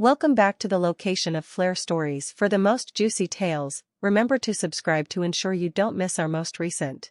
Welcome back to the location of Flair Stories. For the most juicy tales, remember to subscribe to ensure you don't miss our most recent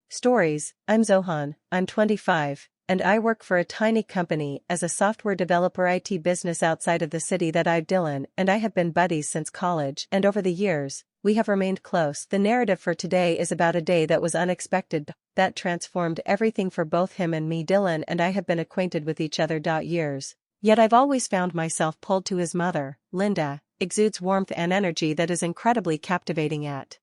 stories. I'm Zohan, I'm 25, and I work for a tiny company as a software developer IT business outside of the city that Dylan and I have been buddies since college, and over the years, we have remained close. The narrative for today is about a day that was unexpected, that transformed everything for both him and me. Dylan and I have been acquainted with each other years. Yet I've always found myself pulled to his mother. Linda exudes warmth and energy that is incredibly captivating at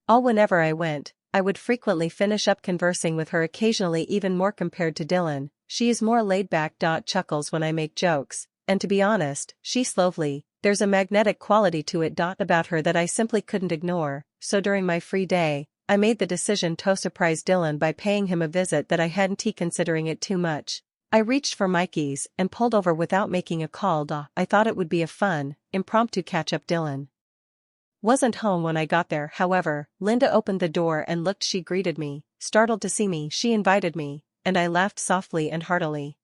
all. Whenever I went, I would frequently finish up conversing with her, occasionally even more. Compared to Dylan, she is more laid back. Chuckles when I make jokes, and to be honest, she slowly, there's a magnetic quality to it. About her that I simply couldn't ignore, so during my free day, I made the decision to surprise Dylan by paying him a visit that I hadn't considering it too much. I reached for my keys and pulled over without making a call. I thought it would be a fun, impromptu catch-up. Dylan wasn't home when I got there, however. Linda opened the door and looked. She greeted me, startled to see me. She invited me, and I laughed softly and heartily.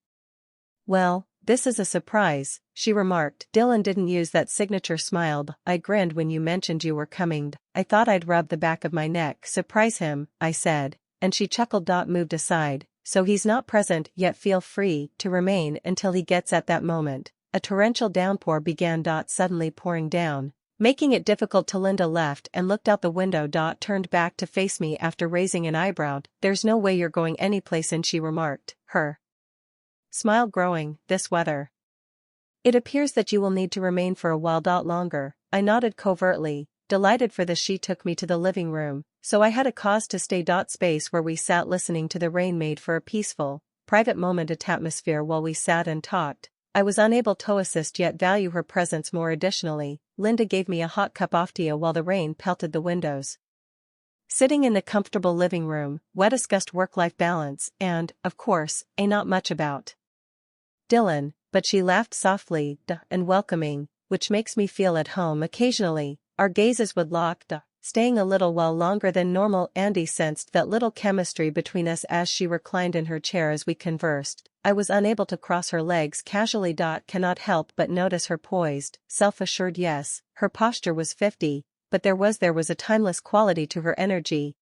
"Well, this is a surprise," she remarked. Dylan didn't use that signature smile. "I grinned when you mentioned you were coming. I thought I'd rub the back of my neck." "Surprise him," I said, and she chuckled. Moved aside. "So he's not present yet. Feel free to remain until he gets." At that moment, a torrential downpour began. Suddenly pouring down, making it difficult to. Linda left and looked out the window. Turned back to face me after raising an eyebrow. "There's no way you're going anyplace," and she remarked, her smile growing. "This weather. It appears that you will need to remain for a while." Longer. I nodded covertly, delighted for this. She took me to the living room, so I had a cause to stay. Space where we sat listening to the rain made for a peaceful, private moment. Atmosphere while we sat and talked. I was unable to assist yet value her presence more. Additionally, Linda gave me a hot cup of tea while the rain pelted the windows. Sitting in the comfortable living room, we discussed work-life balance and, of course, not much about Dylan, but she laughed softly and welcoming, which makes me feel at home. Occasionally, our gazes would lock, staying a little while longer than normal. Andy sensed that little chemistry between us as she reclined in her chair as we conversed. I was unable to cross her legs casually. Cannot help but notice her poised, self-assured. Yes, her posture was 50, but there was a timeless quality to her energy.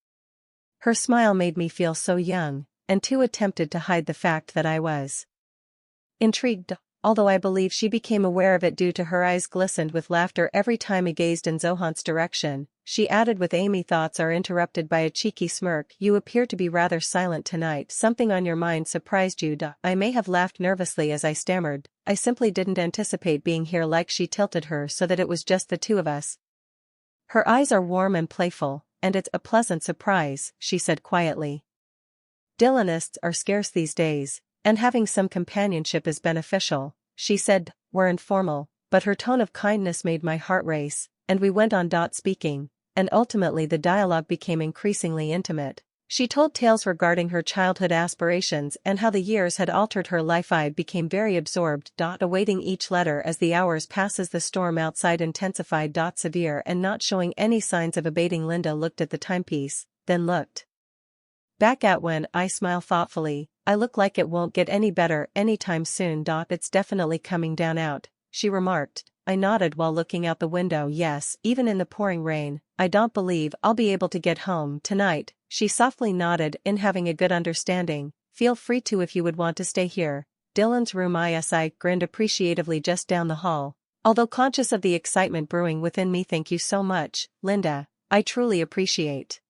Her smile made me feel so young, and too tempted to hide the fact that I was intrigued, although I believe she became aware of it due to her eyes glistened with laughter every time I gazed in Zohan's direction. She added with Amy, thoughts are interrupted by a cheeky smirk. "You appear to be rather silent tonight. Something on your mind surprised you?" I may have laughed nervously as I stammered, "I simply didn't anticipate being here." Like she tilted her so that it was just the two of us. Her eyes are warm and playful, and it's a pleasant surprise, she said quietly. Dylanists are scarce these days, and having some companionship is beneficial, she said. We're informal, but her tone of kindness made my heart race, and we went on speaking, and ultimately the dialogue became increasingly intimate. She told tales regarding her childhood aspirations and how the years had altered her life. I became very absorbed. Awaiting each letter as the hours passes. The storm outside intensified. Severe and not showing any signs of abating. Linda looked at the timepiece, then looked back at when I smile thoughtfully. "I look like it won't get any better anytime soon." "It's definitely coming down out," she remarked. I nodded while looking out the window. "Yes, even in the pouring rain. I don't believe I'll be able to get home tonight." She softly nodded in having a good understanding. "Feel free to if you would want to stay here." Dylan's room. I grinned appreciatively just down the hall, although conscious of the excitement brewing within me. "Thank you so much, Linda. I truly appreciate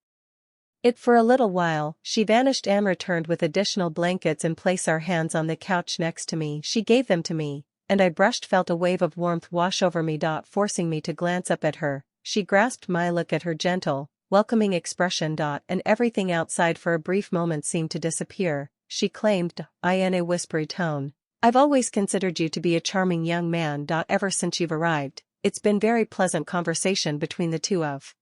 it." For a little while, she vanished and returned with additional blankets and placed our hands on the couch next to me. She gave them to me, and I felt a wave of warmth wash over me. Forcing me to glance up at her, she grasped my look at her gentle, welcoming expression. And everything outside for a brief moment seemed to disappear. She claimed, in a whispery tone, "I've always considered you to be a charming young man. Ever since you've arrived, it's been very pleasant conversation between the two of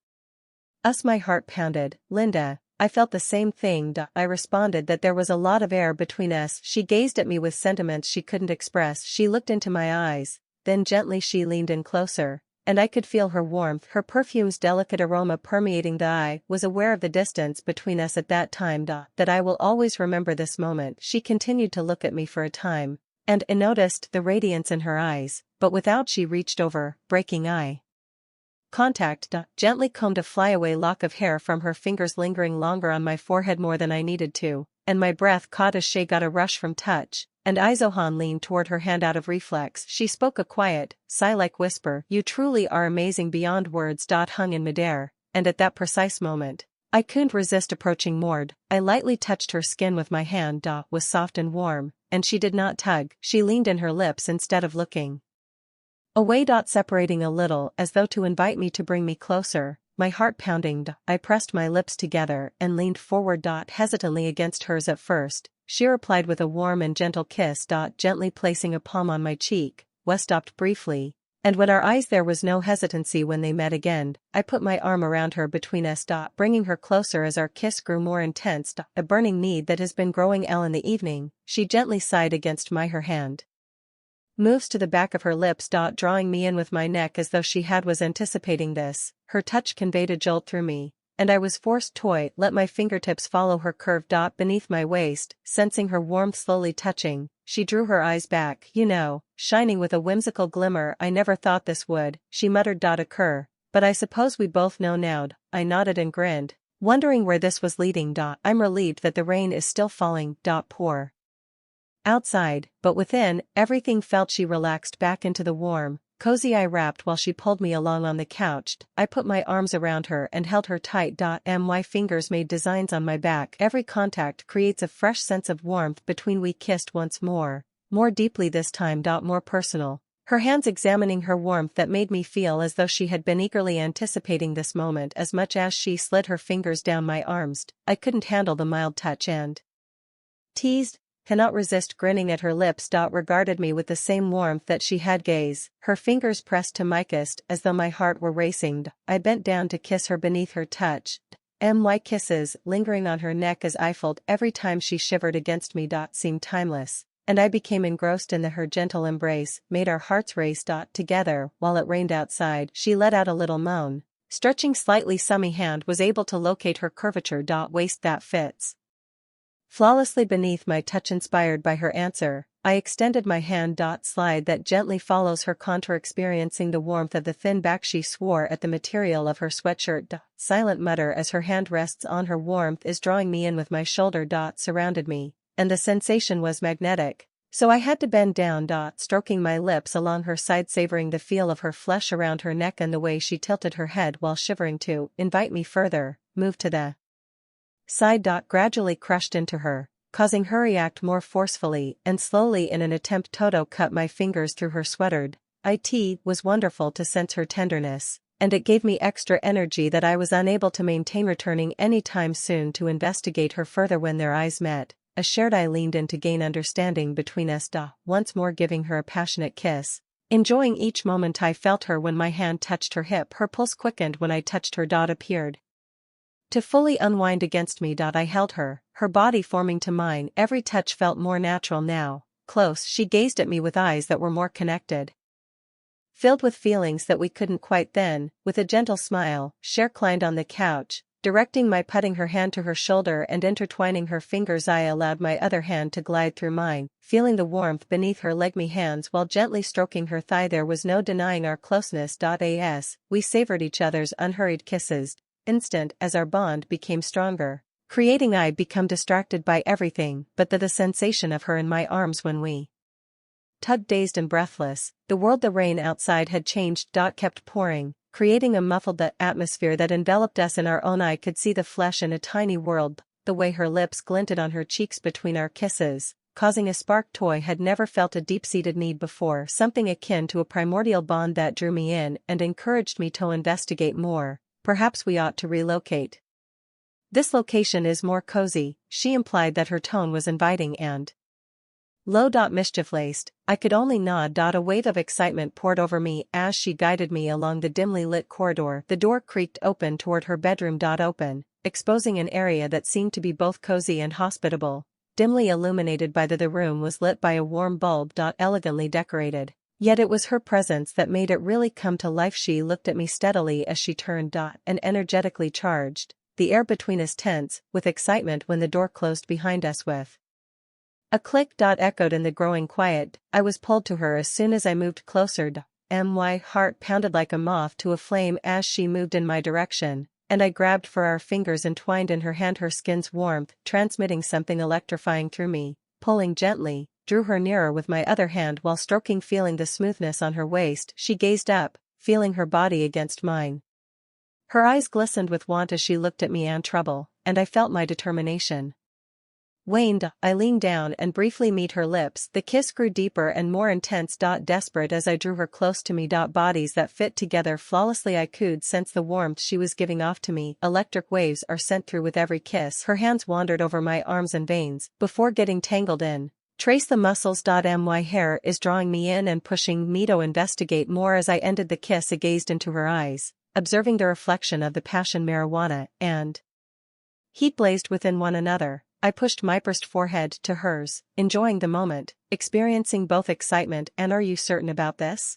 us." My heart pounded. "Linda, I felt the same thing." I responded that there was a lot of air between us. She gazed at me with sentiments she couldn't express. She looked into my eyes, then gently she leaned in closer, and I could feel her warmth, her perfume's delicate aroma permeating. I was aware of the distance between us at that time. That I will always remember this moment. She continued to look at me for a time, And I noticed the radiance in her eyes, but without she reached over, breaking eye contact. Gently combed a flyaway lock of hair from her fingers lingering longer on my forehead more than I needed to, and my breath caught as she got a rush from touch, and Zohan leaned toward her hand out of reflex. She spoke a quiet, sigh-like whisper, "You truly are amazing beyond words." Hung in midair, and at that precise moment, I couldn't resist approaching Mord. I lightly touched her skin with my hand. Was soft and warm, and she did not tug. She leaned in her lips instead of looking away. Separating a little as though to invite me to bring me closer, my heart pounding. I pressed my lips together and leaned forward. Hesitantly against hers at first, she replied with a warm and gentle kiss. Gently placing a palm on my cheek, we stopped briefly, and when our eyes there was no hesitancy when they met again. I put my arm around her between us. Bringing her closer as our kiss grew more intense. A burning need that has been growing in the evening, she gently sighed against her hand moves to the back of her lips. Drawing me in with my neck as though she was anticipating this. Her touch conveyed a jolt through me, and I was forced to let my fingertips follow her curve. Beneath my waist, sensing her warmth slowly touching, she drew her eyes back, shining with a whimsical glimmer. "I never thought this would," she muttered, "occur, but I suppose we both know now." I nodded and grinned, wondering where this was leading. "I'm relieved that the rain is still falling." Poor outside, but within, everything felt. She relaxed back into the warm, cozy I wrapped while she pulled me along on the couch. I put my arms around her and held her tight. My fingers made designs on my back. Every contact creates a fresh sense of warmth between. We kissed once more deeply this time. More personal. Her hands examining her warmth that made me feel as though she had been eagerly anticipating this moment as much as she slid her fingers down my arms. I couldn't handle the mild touch and teased. Cannot resist grinning at her lips. Regarded me with the same warmth that she had gaze. Her fingers pressed to my chest as though my heart were racing. I bent down to kiss her beneath her touch. My kisses, lingering on her neck as I felt every time she shivered against me. Seemed timeless, and I became engrossed in her gentle embrace, made our hearts race. Together, while it rained outside, she let out a little moan. Stretching slightly, summy hand was able to locate her curvature. Waist that fits flawlessly beneath my touch. Inspired by her answer, I extended my hand. Slide that gently follows her contour, experiencing the warmth of the thin back. She swore at the material of her sweatshirt. Silent mutter as her hand rests on her. Warmth is drawing me in with my shoulder. Surrounded me, and the sensation was magnetic, so I had to bend down. Stroking my lips along her side, savoring the feel of her flesh around her neck and the way she tilted her head while shivering to invite me further. Moved to the side. Gradually crushed into her, causing her react more forcefully and slowly in an attempt to cut my fingers through her sweater. It was wonderful to sense her tenderness, and it gave me extra energy that I was unable to maintain. Returning any time soon to investigate her further. When their eyes met, a shared eye leaned in to gain understanding between us. Once more giving her a passionate kiss, enjoying each moment. I felt her when my hand touched her hip. Her pulse quickened when I touched her. Appeared to fully unwind against me. I held her body forming to mine. Every touch felt more natural now. Close, she gazed at me with eyes that were more connected, filled with feelings that we couldn't quite. Then, with a gentle smile, she reclined on the couch, directing my putting her hand to her shoulder and intertwining her fingers. I allowed my other hand to glide through mine, feeling the warmth beneath her leggy hands while gently stroking her thigh. There was no denying our closeness. As we savored each other's unhurried kisses, instant as our bond became stronger, creating. I become distracted by everything but the sensation of her in my arms when we tugged. Dazed and breathless, the world. The rain outside had changed. Kept pouring, creating a muffled atmosphere that enveloped us in our own. I could see the flesh in a tiny world, the way her lips glinted on her cheeks between our kisses, causing a spark. Toy had never felt a deep-seated need before, something akin to a primordial bond that drew me in and encouraged me to investigate more. Perhaps we ought to relocate. This location is more cozy. She implied that her tone was inviting and low. Mischief-laced, I could only nod. A wave of excitement poured over me as she guided me along the dimly lit corridor. The door creaked open toward her bedroom. Open, exposing an area that seemed to be both cozy and hospitable. Dimly illuminated by the room was lit by a warm bulb. Elegantly decorated. Yet it was her presence that made it really come to life. She looked at me steadily as she turned. And energetically charged, the air between us tense with excitement when the door closed behind us with A click echoed in the growing quiet. I was pulled to her as soon as I moved closer. My heart pounded like a moth to a flame as she moved in my direction, and I grabbed for our fingers entwined in her hand, her skin's warmth transmitting something electrifying through me. Pulling gently, drew her nearer with my other hand while stroking, feeling the smoothness on her waist. She gazed up, feeling her body against mine. Her eyes glistened with want as she looked at me and trouble, and I felt my determination waned. I leaned down and briefly met her lips. The kiss grew deeper and more intense. Desperate as I drew her close to me. Bodies that fit together flawlessly. I could sense the warmth she was giving off to me. Electric waves are sent through with every kiss. Her hands wandered over my arms and veins before getting tangled in. Trace the muscles. My hair is drawing me in and pushing me to investigate more. As I ended the kiss, I gazed into her eyes, observing the reflection of the passion, marijuana, and heat blazed within one another. I pushed my pressed forehead to hers, enjoying the moment, experiencing both excitement and "Are you certain about this?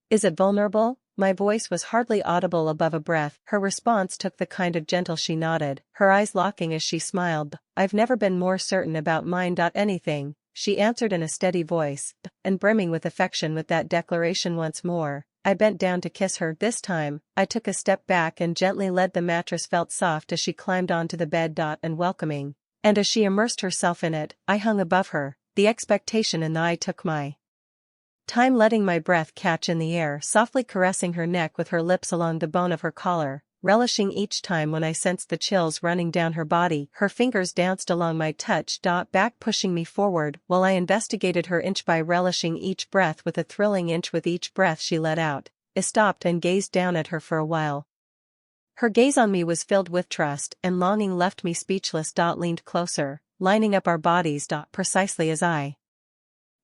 Is it vulnerable?" My voice was hardly audible above a breath. Her response took the kind of gentle. She nodded, her eyes locking as she smiled. "I've never been more certain about mine." Anything, she answered in a steady voice, and brimming with affection. With that declaration once more, I bent down to kiss her. This time, I took a step back and gently led. The mattress felt soft as she climbed onto the bed, and welcoming. And as she immersed herself in it, I hung above her, the expectation in the eye. Took my time, letting my breath catch in the air, softly caressing her neck with her lips along the bone of her collar, relishing each time when I sensed the chills running down her body. Her fingers danced along my touch, back, pushing me forward while I investigated her inch by, relishing each breath with a thrilling inch. With each breath she let out, I stopped and gazed down at her for a while. Her gaze on me was filled with trust, and longing left me speechless. Leaned closer, lining up our bodies, precisely as I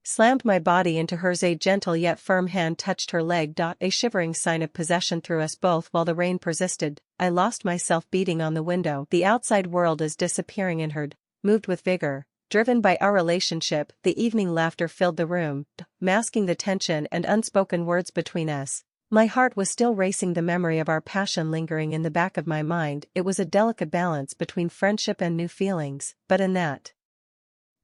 slammed my body into hers. A gentle yet firm hand touched her leg. A shivering sign of possession through us both while the rain persisted. I lost myself, beating on the window. The outside world is disappearing in her. Moved with vigor, driven by our relationship. The evening laughter filled the room, masking the tension and unspoken words between us. My heart was still racing, the memory of our passion lingering in the back of my mind. It was a delicate balance between friendship and new feelings, but in that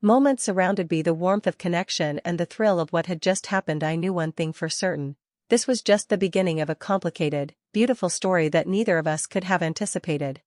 moment surrounded me the warmth of connection and the thrill of what had just happened. I knew one thing for certain. This was just the beginning of a complicated, beautiful story that neither of us could have anticipated.